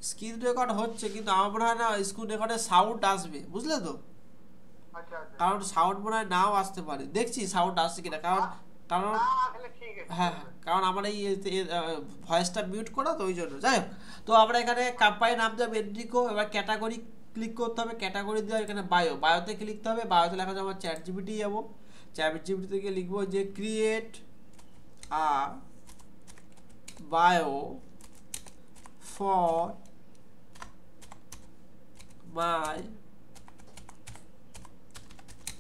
Screen record হচ্ছে, কিন্তু আমার মনে হয় না স্ক্রিন রেকর্ডে সাউন্ড আসবে, বুঝলে তো? আচ্ছা আচ্ছা। কারণ সাউন্ড মনে হয় নাও আসতে পারে, দেখছি সাউন্ড আসছে কিনা। কারণ না কারণ না আসলে ঠিক আছে, হ্যাঁ হ্যাঁ, চলবে। কারণ আমার এই ভয়েসটা মিউট করা তো, ওই জন্য। যাই হোক, তো আমরা এখানে কোম্পানি নাম দেবো এনরিকো। এবার ক্যাটাগরি ক্লিক করতে হবে, ক্যাটাগরি দেওয়া এখানে বায়োতে ক্লিক করতে হবে। বায়োতে লেখা যাবে চ্যাট জিপিটি যাবো, চ্যাট জিপিটি থেকে লিখবো যে create a bio for my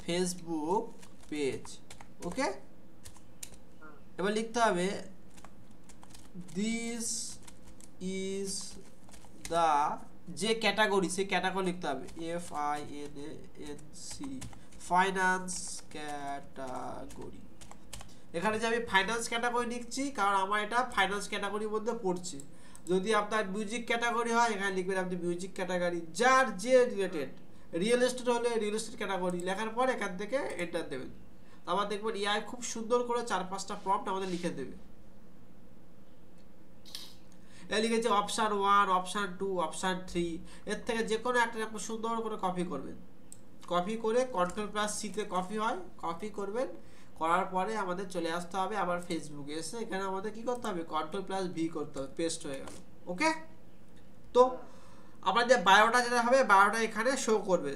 Facebook page. Okay, hmm. এবার লিখতে হবে দিস ইজ দা, যে ক্যাটাগরি সেই ক্যাটাগরি লিখতে হবে, FINANC, ফাইন্যান্স ক্যাটাগরি। এখানে যে আমি ফাইন্যান্স ক্যাটাগরি লিখছি কারণ আমার এটা ফাইন্যান্স ক্যাটাগরির মধ্যে পড়ছে। যদি আপনার মিউজিক ক্যাটাগরি হয় এখানে লিখবেন আপনি মিউজিক ক্যাটাগরি, যার যে রিলেটেড। রিয়েল এস্টেট হলে রিয়েল এস্টেট ক্যাটাগরি লেখার পর এখান থেকে এন্টার দেবেন। আবার দেখবেন এআই খুব সুন্দর করে 4-5টা প্রম্পট আমাদের লিখে দেবে। লিখেছে অপশান 1, অপশান 2, অপশান 3, এর থেকে যে কোনো একটা আপনি সুন্দর করে কপি করবেন। কপি করে Ctrl+C-তে কপি হয়, কপি করবেন। করার পরে আমাদের চলে আসতে হবে আবার ফেসবুকে। এসে এখানে আমাদের কি করতে হবে, Ctrl+V করতে হবে, পেস্ট হয়ে গেল। ওকে, তো হুম। আমাদের বায়োটা যেটা হবে, বায়োটা এখানে শো করবে।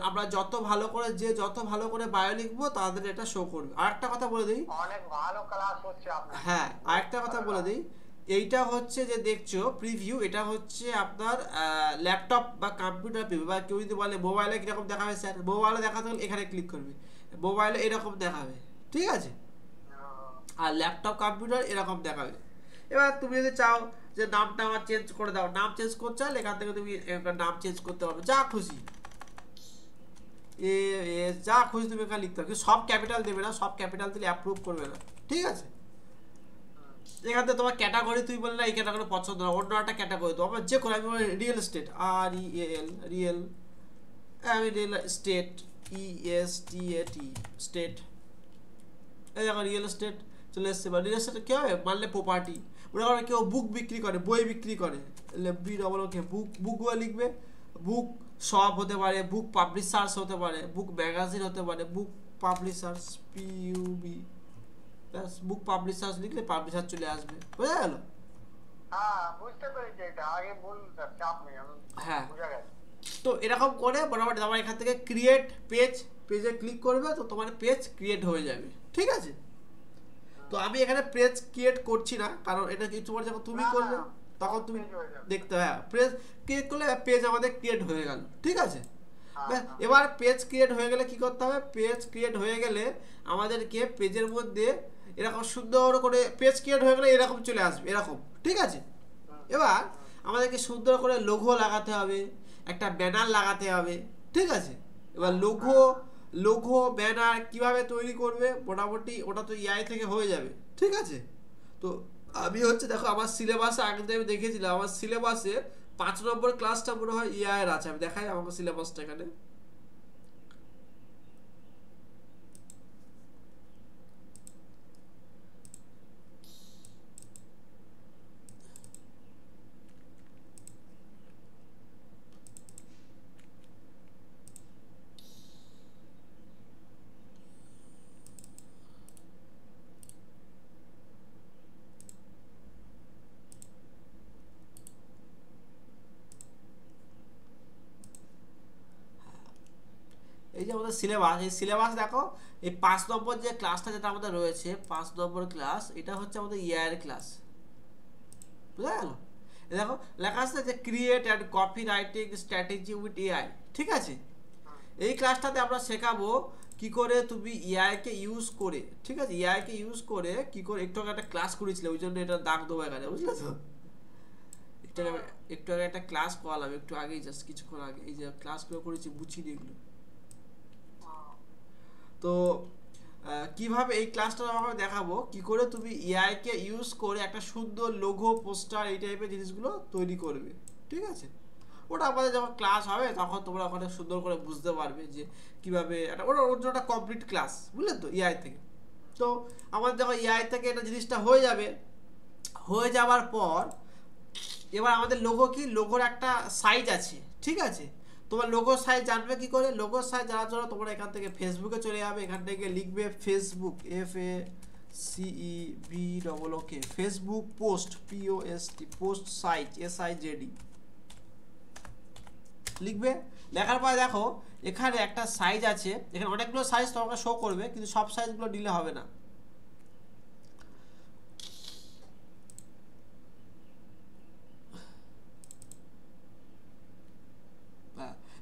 আমরা যত ভালো করে যত ভালো করে বায়ো লিখবো তাদের এটা শো করবে। আরেকটা কথা বলে দিই, অনেক ভালো ক্লাস হচ্ছে আপনার। হ্যাঁ খুব আরেকটা কথা ভালো বলে ক্লাস। দিই, এইটা হচ্ছে যে দেখছো প্রিভিউ, এটা হচ্ছে আপনার ল্যাপটপ বা কম্পিউটার প্রিভিউ। বা কেউ যদি বলে মোবাইলে কীরকম দেখাবে স্যার, মোবাইলে দেখাতে হলে এখানে ক্লিক করবে, মোবাইলে এরকম দেখাবে, ঠিক আছে? আর ল্যাপটপ কম্পিউটার এরকম দেখাবে। এবার তুমি যদি চাও যে নামটা আমার চেঞ্জ করে দাও, নাম চেঞ্জ করতে চাইলে এখান থেকে তুমি নাম চেঞ্জ করতে পারবে, যা খুশি এ এ যা খুশি তুমি এখানে লিখতে হবে। কিন্তু সব ক্যাপিটাল দেবে না, সব ক্যাপিটাল দিলে অ্যাপ্রুভ করবে না, ঠিক আছে? এখান থেকে তোমার ক্যাটাগরি তুমি বললে না এই ক্যাটাগরি পছন্দ না, অন্য একটা ক্যাটাগরি তো আমার যে কোনো, আমি রিয়েল এস্টেট, REAL, রিয়েল, আমি রিয়েল স্টেট, ESTAT, স্টেট। এই দেখো রিয়েল এস্টেট চলে এসছে। বা রিয়েল এস্টেট কী হবে, মানলে প্রপার্টি। ওরা করে কেউ বুক বিক্রি করে, বই বিক্রি করে, BOOK, বুকগুলো লিখবে। বুক শপ হতে পারে, বুক পাবলিশার্স হতে পারে, বুক ম্যাগাজিন হতে পারে, বুক পাবলিশার্স, PUB, ব্যাস বুক পাবলিশার্স লিখলে পাবলিশার চলে আসবে, বুঝা গেল? হ্যাঁ বুঝতে পেরেছি, এটা আগে ভুল, চাপ নেই, আমি হ্যাঁ, বুঝা গেছে। তো এরকম করে মোটামুটি তোমার এখান থেকে ক্রিয়েট পেজ, পেজে ক্লিক করবে তো তোমার পেজ ক্রিয়েট হয়ে যাবে, ঠিক আছে? তো আমি এখানে পেজ ক্রিয়েট করছি না, কারণ এটা কিছু পরে যখন তুমি না না, করবে তখন সব তুমি পেজ হয়ে যাবে। দেখতে, হ্যাঁ পেজ ক্রিয়েট করলে পেজ আমাদের ক্রিয়েট হয়ে গেল, ঠিক আছে? হ্যাঁ হ্যাঁ। এবার পেজ ক্রিয়েট হয়ে গেলে কি করতে হবে, পেজ ক্রিয়েট হয়ে গেলে আমাদেরকে পেজের মধ্যে এরকম সুন্দর করে, পেজ ক্রিয়েট হয়ে গেলে এরকম চলে আসবে, এরকম, ঠিক আছে? হুম এবার হুম। আমাদেরকে সুন্দর করে লোগো লাগাতে হবে, একটা ব্যানার লাগাতে হবে, ঠিক আছে? এবার হ্যাঁ লোগো, হ্যাঁ। ব্যানার কিভাবে তৈরি করবে, মোটামুটি ওটা তো AI থেকে হয়ে যাবে, ঠিক আছে? তো আমি হচ্ছে দেখো আমার সিলেবাসে আগে তো আমি দেখেছিলাম, আমার সিলেবাসে 5 নম্বর ক্লাসটা মনে হয় AI এর আছে। আমি দেখাই আমার সিলেবাসটা এখানে। এই যে আমাদের সিলেবাস, এই সিলেবাস দেখো, এই 5 নম্বর যে ক্লাসটা যেটা আমাদের রয়েছে, 5 নম্বর ক্লাস, এটা হচ্ছে আমাদের AI এর ক্লাস, বুঝা গেল? দেখো লেখা আছে যে create and copy writing strategy with AI, ঠিক আছে? হুম এই ক্লাসটাতে আমরা শেখাবো কি করে তুমি AI কে ইউজ করে, ঠিক আছে, AI কে ইউজ করে কি করে। একটু আগে একটা ক্লাস করেছিলে, ওই জন্য এটা দাগ দেবো এখানে, বুঝলে তো? একটু আগে, হুম। একটা ক্লাস করালাম একটু আগেই, জাস্ট কিছুক্ষণ আগে, এই যে ক্লাসগুলো করেছি বুঝিয়ে এগুলো। হুম। তো কিভাবে এই ক্লাসটা আমাকে দেখাবো কি করে তুমি এআই কে ইউজ করে একটা সুন্দর লোগো, পোস্টার, এই টাইপের জিনিসগুলো তৈরি করবে, ঠিক আছে? ওটা আমাদের যখন ক্লাস হবে তখন তোমরা ওখানে সুন্দর করে বুঝতে পারবে যে কিভাবে একটা, ওটা ওর জন্য একটা কমপ্লিট ক্লাস, বুঝলে তো, এআই থেকে। তো আমাদের যখন এআই থেকে এটা জিনিসটা হয়ে যাবে, হয়ে যাওয়ার পর এবার আমাদের লোগো কি, লোগোর একটা সাইজ আছে, ঠিক আছে। তোমার লোগোর সাইজ জানবে কি করে? লোগোর সাইজ জানার জন্য তোমরা এখান থেকে ফেসবুকে চলে যাবে, এখান থেকে লিখবে Facebook, FACEBOOK, Facebook post, POST, post size, SIZD লিখবে। লেখার পরে দেখো এখানে একটা সাইজ আছে, এখানে অনেকগুলো সাইজ তোমাকে শো করবে, কিন্তু সব সাইজগুলো দিলে হবে না।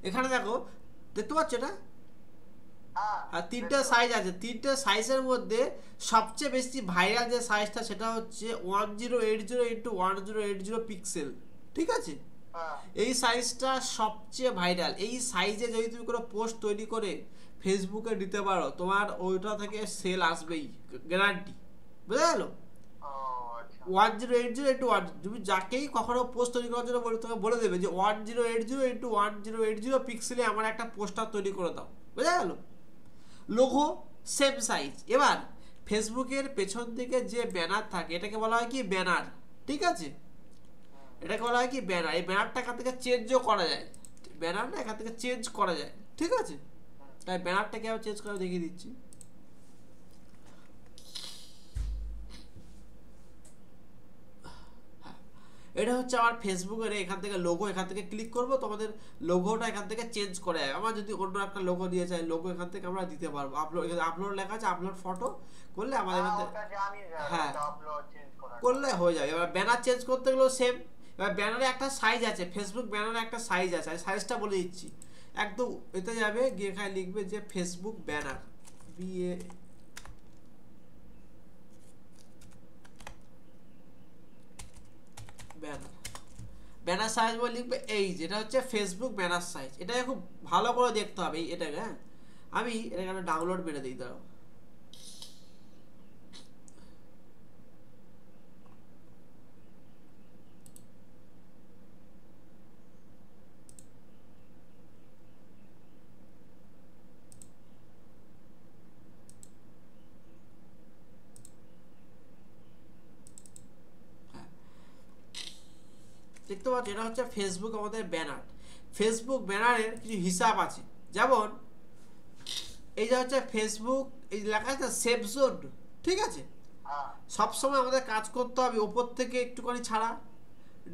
এখানে দেখো, দেখতে পাচ্ছ এটা? আর তিনটে সাইজ আছে, তিনটে সাইজের মধ্যে সবচেয়ে বেশি ভাইরাল যে সাইজটা সেটা হচ্ছে 1080x1080 পিক্সেল, ঠিক আছে। এই সাইজটা সবচেয়ে ভাইরাল। এই সাইজে যদি তুমি কোনো পোস্ট তৈরি করে ফেসবুকে দিতে পারো, তোমার ওইটা থেকে সেল আসবেই, গ্যারান্টি। বুঝা গেল? 1080x1, তুমি যাকেই কখনো পোস্ট তৈরি করার জন্য বলে, তোমাকে বলে দেবে যে 1080x1080 পিক্সেলে আমার একটা পোস্টার তৈরি করে দাও। বুঝা গেল? Logo same size. এবার ফেসবুকের পেছন দিকে যে ব্যানার থাকে এটাকে বলা হয় কি ব্যানার, ঠিক আছে। এটাকে বলা হয় কি ব্যানার। এই ব্যানারটা এখান থেকে চেঞ্জও করা যায়, ব্যানারটা এখান থেকে চেঞ্জ করা যায়, ঠিক আছে। তাই ব্যানারটাকে আমি চেঞ্জ করে দেখিয়ে দিচ্ছি। এটা হচ্ছে আমার ফেসবুকের, এখান থেকে লোগো, এখান থেকে ক্লিক করব, তোমাদের লোগোটা এখান থেকে চেঞ্জ করে যাবে। আমার যদি অন্য একটা লোগো দিয়ে চাই, লোগো এখান থেকে আমরা দিতে পারবো। আপলোড লেখা আছে, আপলোড ফটো করলে আমাদের এখান থেকে, হ্যাঁ করলে হয়ে যাবে। এবার ব্যানার চেঞ্জ করতে গেলেও সেম। এবার ব্যানারে একটা সাইজ আছে, ফেসবুক ব্যানারে একটা সাইজ আছে, আমি সাইজটা বলে দিচ্ছি। একদম এতে যাবে, গিয়ে এখানে লিখবে যে ফেসবুক ব্যানার, ব্যানার সাইজ বলে লিখবে। এই যেটা হচ্ছে ফেসবুক ব্যানার সাইজ, এটাকে খুব ভালো করে দেখতে হবে এটাকে। হ্যাঁ, আমি এটাকে একটা ডাউনলোড মেরে দিই, দাঁড়াও। দেখতে পাচ্ছ, এটা হচ্ছে ফেসবুক আমাদের ব্যানার। ফেসবুক ব্যানারের কিছু হিসাব আছে, যেমন এই যে হচ্ছে ফেসবুক, এই লেখা আছে সেভ জোন, ঠিক আছে। সবসময় আমাদের কাজ করতে হবে ওপর থেকে একটুখানি ছাড়া,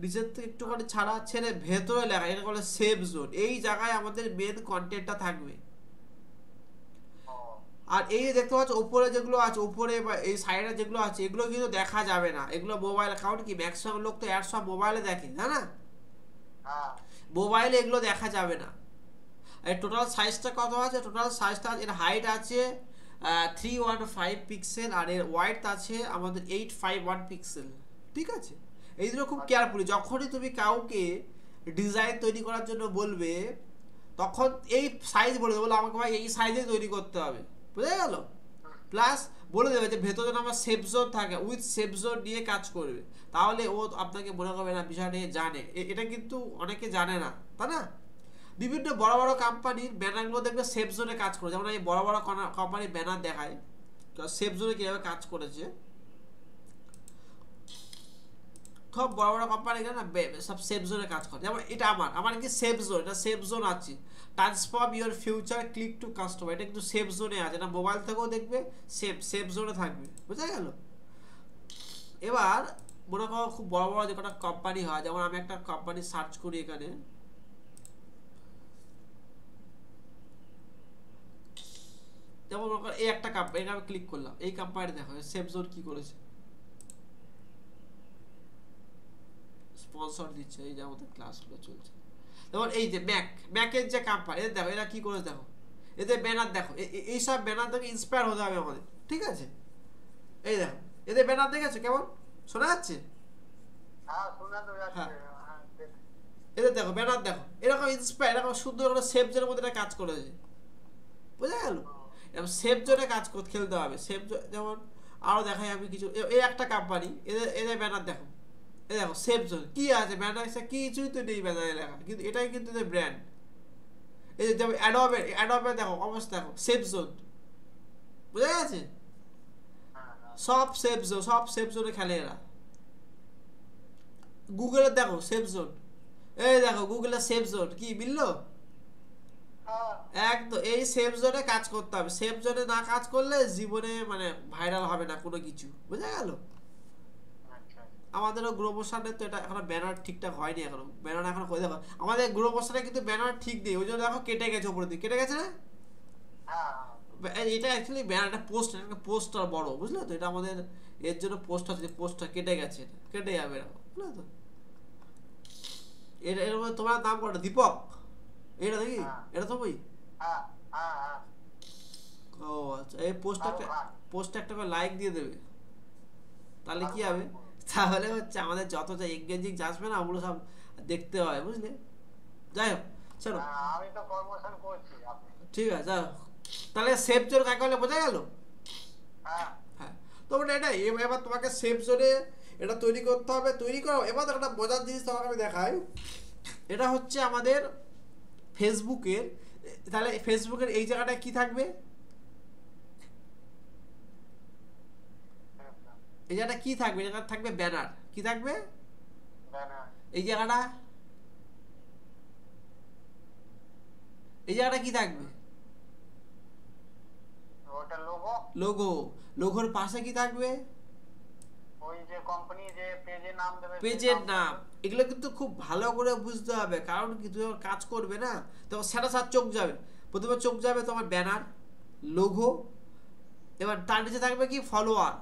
নিচের থেকে একটুখানি ছাড়া, ছেড়ে ভেতরে লেখা, এটা বলে সেভ জোন। এই জায়গায় আমাদের মেন কন্টেন্টটা থাকবে। আর এই যে দেখতে পাচ্ছ উপরে যেগুলো আছে, উপরে বা এই সাইডে যেগুলো আছে, এগুলো কিন্তু দেখা যাবে না। এগুলো মোবাইল অ্যাকাউন্ট কি ম্যাক্সিমাম লোক তো অ্যাড সব মোবাইলে দেখে, তাই না? মোবাইলে এগুলো দেখা যাবে না। এর টোটাল সাইজটা কত আছে? টোটাল সাইজটা, এর হাইট আছে 315 পিক্সেল, আর এর ওয়াইডথ আছে আমাদের 851 পিক্সেল, ঠিক আছে। এই দুটো খুব কেয়ারফুলি, যখনই তুমি কাউকে ডিজাইন তৈরি করার জন্য বলবে, তখন এই সাইজ বলে দেবো, আমাকে ভাই এই সাইজে তৈরি করতে হবে। বুঝা গেল? প্লাস বলে দেবে যে ভেতরে যেন আমার সেফ জোন থাকে, উইথ সেফ জোন নিয়ে কাজ করবে। তাহলে ও আপনাকে মনে করবে না বিষয়টা জানে। এটা কিন্তু অনেকে জানে না, তাই না? বিভিন্ন বড় বড় কোম্পানির ব্যানারগুলো দেখবে সেফ জোনে কাজ করে, যেমন এই বড় বড় কোম্পানির ব্যানার দেখায়, তো সেফ জোনে কীভাবে কাজ করেছে। সব বড় বড় কোম্পানি না সব সেফ জোনে কাজ করে। যেমন এটা আমার কি সেফ জোন, এটা সেফ জোন আছে। Transform your future, click to customer, এটা কিন্তু সেফ জোনে আছে। এটা মোবাইল থেকেও দেখবে সেফ জোনে থাকবে। বুঝা গেল? এবার মনে করো খুব বড় বড় যে কটা কোম্পানি হয়, যেমন আমি একটা কোম্পানি সার্চ করি এখানে, যেমন এই একটা কোম্পানি, আমি ক্লিক করলাম, এই কোম্পানি দেখো সেফ জোন কি করেছে, স্পন্সর দিচ্ছে, এই যে আমাদের ক্লাসগুলো চলছে। যেমন এই যে ম্যাকের যে কোম্পানি, এদের দেখো এরা কি করেছে, দেখো এদের ব্যানার দেখো, এইসব ব্যানার থেকে ইন্সপায়ার হতে হবে আমাদের, ঠিক আছে। এই দেখো এদের ব্যানার দেখেছো কেমন, শোনা যাচ্ছে? হ্যাঁ, এদের দেখো ব্যানার দেখো, এরকম ইন্সপায়ার, এরকম সুন্দর করে সেফ জোনের মধ্যে এটা কাজ করেছে। বুঝা গেল? এরকম সেফ জোনে কাজ খেলতে হবে। সেফ জোন, যেমন আরও দেখাই আমি কিছু, এই একটা কোম্পানি, এদের ব্যানার দেখো, এই দেখো সেফ জোন কি আছে, ব্যানার কিছুই তো নেই ব্যানারে লেখা, কিন্তু এটাই কিন্তু এদের ব্র্যান্ড। এই যে যেমন অ্যাডোবে দেখো অবস্থা, দেখো সেফ জোন। বুঝা গেছে? সব সেফ জোনে খেলে এরা। গুগলে দেখো সেফ জোন, এই দেখো গুগলে সেফ জোন কি মিললো? হ্যাঁ একদম এই সেফ জোনে কাজ করতে হবে, সেফ জোনে না কাজ করলে জীবনে মানে ভাইরাল হবে না কোনো কিছু, বুঝা গেল? আচ্ছা আমাদেরও গ্রো মোশনে তো এটা এখনো ব্যানার ঠিকঠাক হয়নি, এখনো ব্যানার এখনো করে দেখো আমাদের গ্রো মোশনে কিন্তু ব্যানার ঠিক নেই, ওই জন্য দেখো কেটে গেছে উপরের দিকে, কেটে গেছে না? হ্যাঁ এটা অ্যাকচুয়ালি ব্যানারটা পোস্ট, একটা পোস্টার বড়, বুঝলে তো? এটা আমাদের এর জন্য পোস্ট আছে, পোস্টটা কেটে গেছে, কেটে যাবে এরকম, বুঝলে তো? এটা এর মধ্যে তোমার নাম কটা? দীপক? এটা দেখি, হ্যাঁ এটা তুমি? হ্যাঁ হ্যাঁ হ্যাঁ ও আচ্ছা, এই পোস্টটা, পোস্টটা একটা করে লাইক দিয়ে দেবে, তাহলে কি হবে, তাহলে হচ্ছে আমাদের যত যা এঙ্গেজিং আসবে না ওগুলো সব দেখতে হয়, বুঝলে? যাই হোক, চলো, আমি তো প্রমোশন করছি আপনি। ঠিক আছে, যাই হোক। তাহলে সেফ জোন কাকে বলে বোঝা গেল? হ্যাঁ হ্যাঁ, তোমরা এটা এবার তোমাকে সেফ জোনে এটা তৈরি করতে হবে, তৈরি করো। এবার দেখো একটা মজার জিনিস তোমাকে আমি দেখাই, এটা হচ্ছে আমাদের ফেসবুকের, তাহলে ফেসবুকের এই জায়গাটা কি থাকবে? এই জায়গাটা কি থাকবে? এই জায়গাটা থাকবে ব্যানার, কি থাকবে ব্যানার এই জায়গাটা? এই জায়গাটা কি থাকবে? ওটা লোগো, লোগো। লোগোর পাশে কি থাকবে? ওই যে কোম্পানি যে পেজের নাম দেবে সেই পেজের নাম। থাকবে। এগুলো কিন্তু খুব ভালো করে বুঝতে হবে, কারণ কি তুমি যখন কাজ করবে না তখন সেটা সার চোখ যাবে, প্রথমে চোখ যাবে তোমার ব্যানার, লোগো, এবার তার নিচে থাকবে কি ফলোয়ার,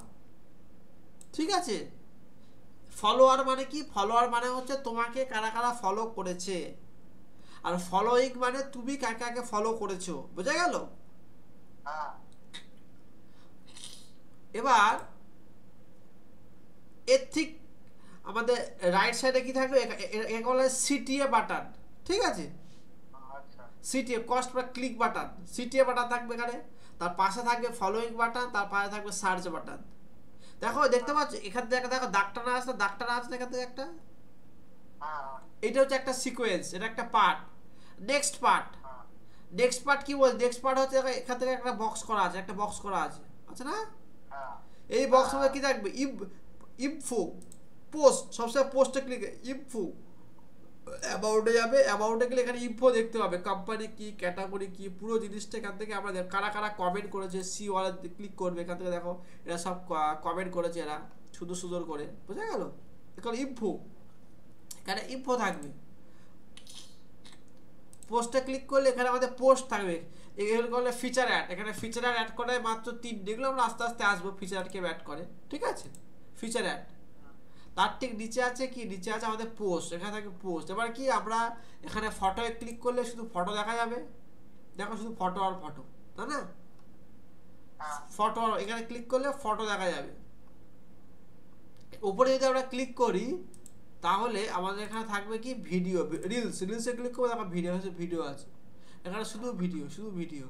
ঠিক আছে? ফলোয়ার মানে কি? ফলোয়ার মানে হচ্ছে তোমাকে কারা কারা ফলো করেছে, আর ফলোইং মানে তুমি কাকে কাকে ফলো করেছো, বোঝা গেল? হ্যাঁ এবার এর ঠিক আমাদের রাইট সাইডে কি থাকবে? একে বলে সিটিএ বাটন, ঠিক আছে? আচ্ছা সিটিএ কস্ট বা ক্লিক বাটন, সিটিএ বাটন থাকবে এখানে, তার পাশে থাকবে ফলোইং বাটন, তার পাশে থাকবে সার্চ বাটন। দেখো, দেখতে পাচ্ছ এখান থেকে দেখো দাগটা আসছে, দাগটা আসছে এখান থেকে একটা, হ্যাঁ এটা হচ্ছে একটা সিকোয়েন্স, এটা একটা পার্ট। নেক্সট পার্ট, হ্যাঁ নেক্সট পার্ট কি বল? নেক্সট পার্ট হচ্ছে এখান থেকে একটা বক্স করা আছে, একটা বক্স করা আছে, আচ্ছা না? হ্যাঁ এই বক্স মধ্যে কি থাকবে? ইনফো, পোস্ট, সবসময় পোস্টে ক্লিক, ইনফো, অ্যাবাউটে যাবে, অ্যাবাউটে গেলে এখানে ইনফো দেখতে পাবে, কোম্পানি কি, ক্যাটাগরি কি, পুরো জিনিসটা এখান থেকে আমরা কারা কারা কমেন্ট করেছে, সি ওয়ালে ক্লিক করবে, এখান থেকে দেখো এরা সব কমেন্ট করেছে, এরা সুন্দর সুন্দর করে, বোঝা গেল? এখানে ইনফো, এখানে ইনফো থাকবে। পোস্টে ক্লিক করলে এখানে আমাদের পোস্ট থাকবে, এখানে করলে ফিচার অ্যাড, এখানে ফিচার অ্যাড করে মাত্র 3, এগুলো আমরা আস্তে আস্তে আসবো, ফিচার অ্যাড কে অ্যাড করে, ঠিক আছে? ফিচার অ্যাড, তার ঠিক নিচে আছে কি? নিচে আছে আমাদের পোস্ট, এখানে থাকে পোস্ট। এবার কি আমরা এখানে ফটোয় ক্লিক করলে শুধু ফটো দেখা যাবে, দেখো শুধু ফটো আর ফটো, তাই না? হ্যাঁ ফটো, এখানে ক্লিক করলে ফটো দেখা যাবে। উপরে যদি আমরা ক্লিক করি তাহলে আমাদের এখানে থাকবে কি? ভিডিও, রিলস, রিলসে ক্লিক করবো, দেখো ভিডিও আছে, ভিডিও আছে এখানে, শুধু ভিডিও, শুধু ভিডিও,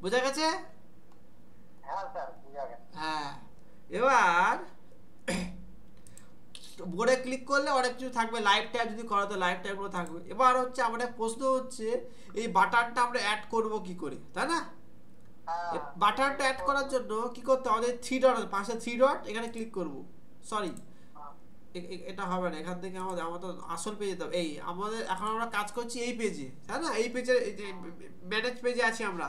বোঝা গেছে? হ্যাঁ স্যার বুঝা গেছে। হ্যাঁ, এবার বোর্ডে ক্লিক করলে অনেক কিছু থাকবে, লাইভ ট্যাব যদি করো তো লাইভ ট্যাবগুলো থাকবে। এবার হচ্ছে আমাদের প্রশ্ন হচ্ছে এই বাটনটা আমরা অ্যাড করব কি করে, তাই না? হ্যাঁ বাটনটা অ্যাড করার জন্য কি করতে হবে? আমাদের 3 ডট, পাশে 3 ডট, এখানে ক্লিক করব, সরি হ্যাঁ, এটা হবে না, এখান থেকে আমাদের আসল পেজে যেতে হবে। এই আমাদের এখন আমরা কাজ করছি এই পেজে, তাই না? এই পেজে, এই যে ম্যানেজ পেজে আছি আমরা,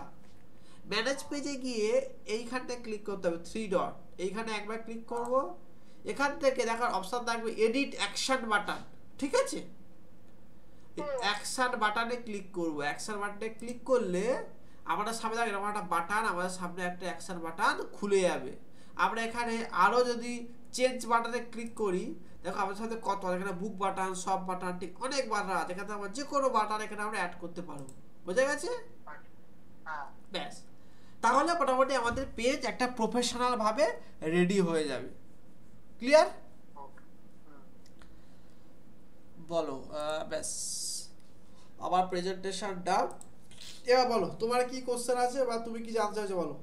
ম্যানেজ পেজে গিয়ে এইখানটায় ক্লিক করতে হবে, 3 ডট, এইখানে একবার ক্লিক করব। এখান থেকে দেখার অপশন থাকবে এডিট অ্যাকশন বাটন, ঠিক আছে? অ্যাকশন বাটনে ক্লিক করব, অ্যাকশন বাটনে ক্লিক করলে আমাদের সামনে দেখো এরকম একটা বাটন, আমাদের সামনে একটা অ্যাকশন বাটন খুলে যাবে। আমরা এখানে আরো যদি চেঞ্জ বাটনে ক্লিক করি, দেখো আমাদের সাথে কত, এখানে বুক বাটন, সব বাটন, ঠিক অনেক বাটন আছে, এখানে আমরা যে কোনো বাটন এখানে আমরা অ্যাড করতে পারবো, বোঝা গেছে? হ্যাঁ ব্যাস, তাহলে মোটামুটি আমাদের পেজ একটা প্রফেশনাল ভাবে রেডি হয়ে যাবে। ক্লিয়ার? ওকে বলো, ব্যাস আমার প্রেজেন্টেশন ডান। এবার বলো তোমার কি কোশ্চেন আছে বা তুমি কি জানতে চাইছো, বলো।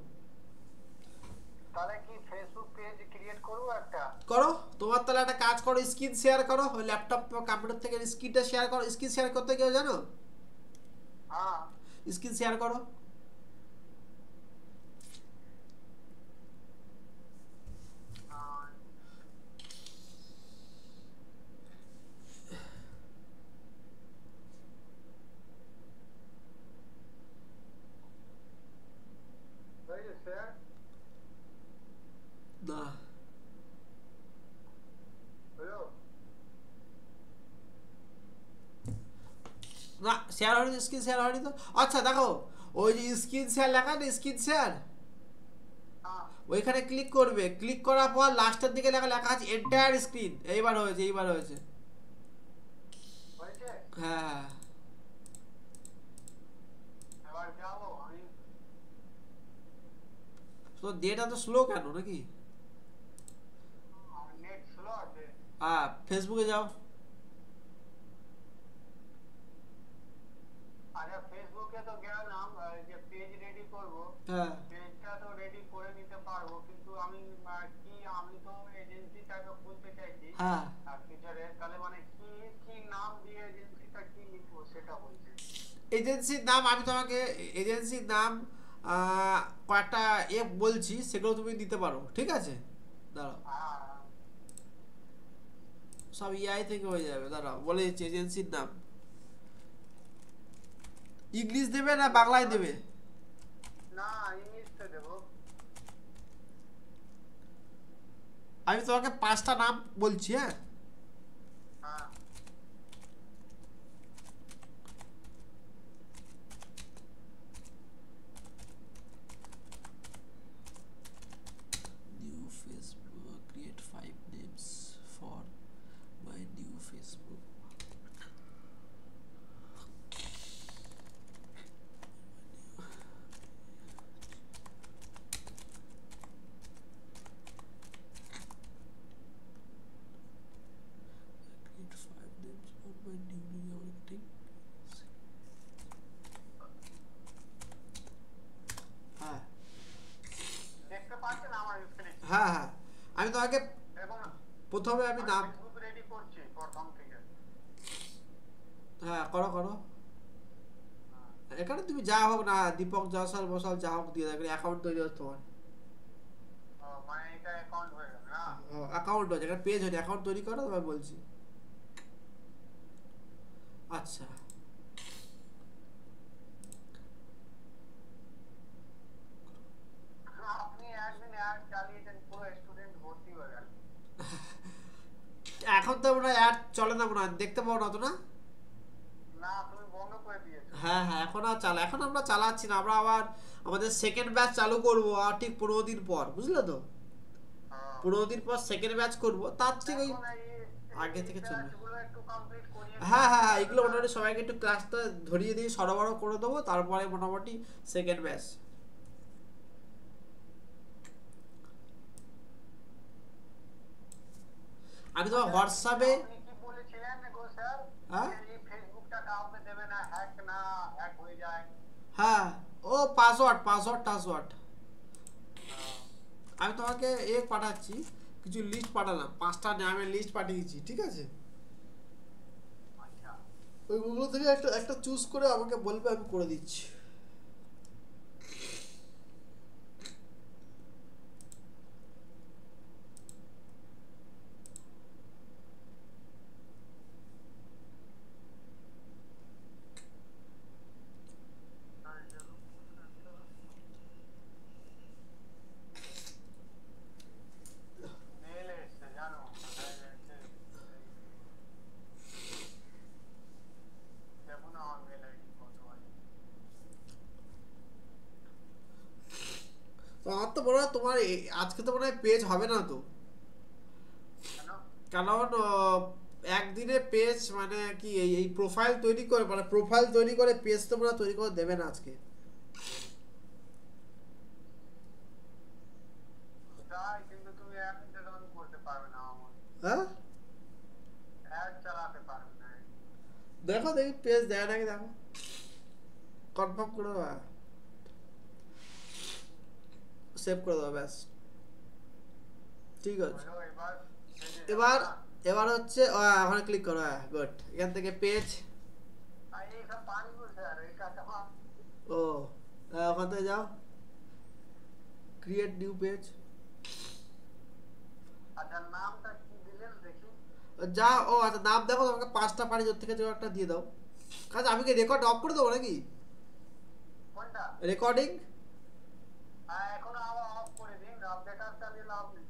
তাহলে কি ফেসবুক পেজ ক্রিয়েট করবো একটা? করো, তোমার তাহলে একটা কাজ করো, স্ক্রিন শেয়ার করো, ওই ল্যাপটপ বা কম্পিউটার থেকে স্ক্রিনটা শেয়ার করো। স্ক্রিন শেয়ার করতে কেউ জানো? হ্যাঁ স্ক্রিন শেয়ার করো। না হলো? না শেয়ার হয়নি, স্ক্রিন শেয়ার হয়নি তো। আচ্ছা দেখো, ওই যে স্ক্রিন শেয়ার লেখা না, স্ক্রিন শেয়ার, হ্যাঁ, ওইখানে ক্লিক করবে। ক্লিক করার পর লাস্টের দিকে লেখা লেখা আছে এন্টায়ার স্ক্রিন। এইবার হয়েছে, এইবার হয়েছে। হয়েছে? হ্যাঁ হ্যাঁ। এবার যাবো আমি। তো ডেটা তো স্লো কেন নাকি? আমার নেট স্লো আছে। হ্যাঁ, ফেসবুকে যাও। আচ্ছা, ফেসবুকে তো গেলাম, যে পেজ রেডি করব, হ্যাঁ পেজটা তো রেডি করে নিতে পারবো, কিন্তু আমি আমি তো এজেন্সিটাকে খুলতে চাইছি হ্যাঁ। ফিউচারে, তাহলে মানে কি কি নাম দিয়ে এজেন্সিটা কি লিখবো সেটা বলছি। এজেন্সির নাম আমি তোমাকে, এজেন্সির নাম কয়েকটা বলছি, সেগুলো তুমি দিতে পারো, ঠিক আছে? দাঁড়াও, হ্যাঁ, সব ইআই থেকে হয়ে যাবে। দাঁড়াও বলে দিচ্ছি এজেন্সির নাম। ইংলিশ দেবে না বাংলায় দেবে? না ইংলিশটা দেবো। আমি তোমাকে 5টা নাম বলছি, হ্যাঁ? হ্যাঁ, New Facebook, create 5 names for my new Facebook. Create 5 names for my new marketing. হ্যাঁ দেখতে পাচ্ছেন আমার স্ক্রিনে? হ্যাঁ হ্যাঁ। আমি তোমাকে দেখুন, প্রথমে আমি নাম, ফেসবুক রেডি করছি প্রথম থেকে। হ্যাঁ করো করো। এখানে তুমি যা হোক না, দীপক জয়সাল বসাল যা হোক দিয়ে দেবে, অ্যাকাউন্ট তৈরি হচ্ছে তোমার। মানে এটা অ্যাকাউন্ট হয়ে গেল না? অ্যাকাউন্ট হচ্ছে, একটা পেজ হচ্ছে, অ্যাকাউন্ট তৈরি করো তোমায় বলছি। আচ্ছা আপনি একদিন অ্যাড চালিয়েছেন, পুরো স্টুডেন্ট ভর্তি হয়ে গেল। এখন তো মনে হয় অ্যাড চলে না, মনে হয় দেখতে পাবো না তো না? না, তুমি বন্ধ করে দিয়েছো। হ্যাঁ হ্যাঁ, এখন আর এখন আমরা চালাচ্ছি না। আমরা আবার আমাদের সেকেন্ড ব্যাচ চালু করব আর ঠিক 15 দিন পর, বুঝলে তো? 15 দিন পর সেকেন্ড ব্যাচ করব, তার ঠিক ওই এখন আগে থেকে চলবে। ব্যাচগুলো একটু কমপ্লিট করিয়ে হ্যাঁ হ্যাঁ হ্যাঁ, এগুলো মোটামুটি সবাইকে একটু ক্লাসটা ধরিয়ে দিয়ে সরবরাহ করে দেবো, তারপরে মোটামুটি সেকেন্ড ব্যাচ। আমি তোমার হোয়াটসঅ্যাপে, আপনি কি বলেছিলেন গো স্যার, হ্যাঁ এই ফেসবুকটা কাউকে দেবে না, হ্যাক হয়ে যায়। হ্যাঁ, ও পাসওয়ার্ড পাসওয়ার্ড টাসওয়ার্ড। আমি তোমাকে পাঠাচ্ছি, কিছু লিস্ট পাঠালাম, 5টা নামের লিস্ট পাঠিয়েছি, ঠিক আছে? আচ্ছা, ওইগুলো থেকে একটা একটা চুজ করে আমাকে বলবে, আমি করে দিচ্ছি। মেল এসছে জানো, দেখুন আমার মেল আইডি কত আছে। তো আমার তো মনে হয় তোমার আজকে তো মনে হয় পেজ হবে না তো, কেন? কারণ একদিনে পেজ মানে কি, এই প্রোফাইল তৈরি করে, মানে প্রোফাইল তৈরি করে পেজ তো মনে হয় তৈরি করে দেবে না আজকে। তাই, কিন্তু তুমি অ্যাড রান করতে পারবে না, আমার হ্যাঁ অ্যাড চালাতে পারবে না। দেখো দেখি পেজ দেয় নাকি, দেখো কনফার্ম করে দেবো, সেভ করে দেবো, ব্যাস ঠিক আছে। হলো, এবার এবার এবার হচ্ছে ওখানে ক্লিক করো, হ্যাঁ গুড। এখান থেকে পেজ, এইসব পানি গো স্যার, এটা তোমার ও ওখান থেকে যাও, ক্রিয়েট নিউ পেজ, আচ্ছা নামটা কি দিলেন দেখি। যা ও আচ্ছা নাম দেখো, তোমাকে 5টা পারি, ওর থেকে একটা দিয়ে দাও। আচ্ছা আমি কি রেকর্ড অফ করে দেবো নাকি? কোনটা? রেকর্ডিং এখন আবার অফ করে দিন, আপডেট আর চালিয়ে লাভ নেই।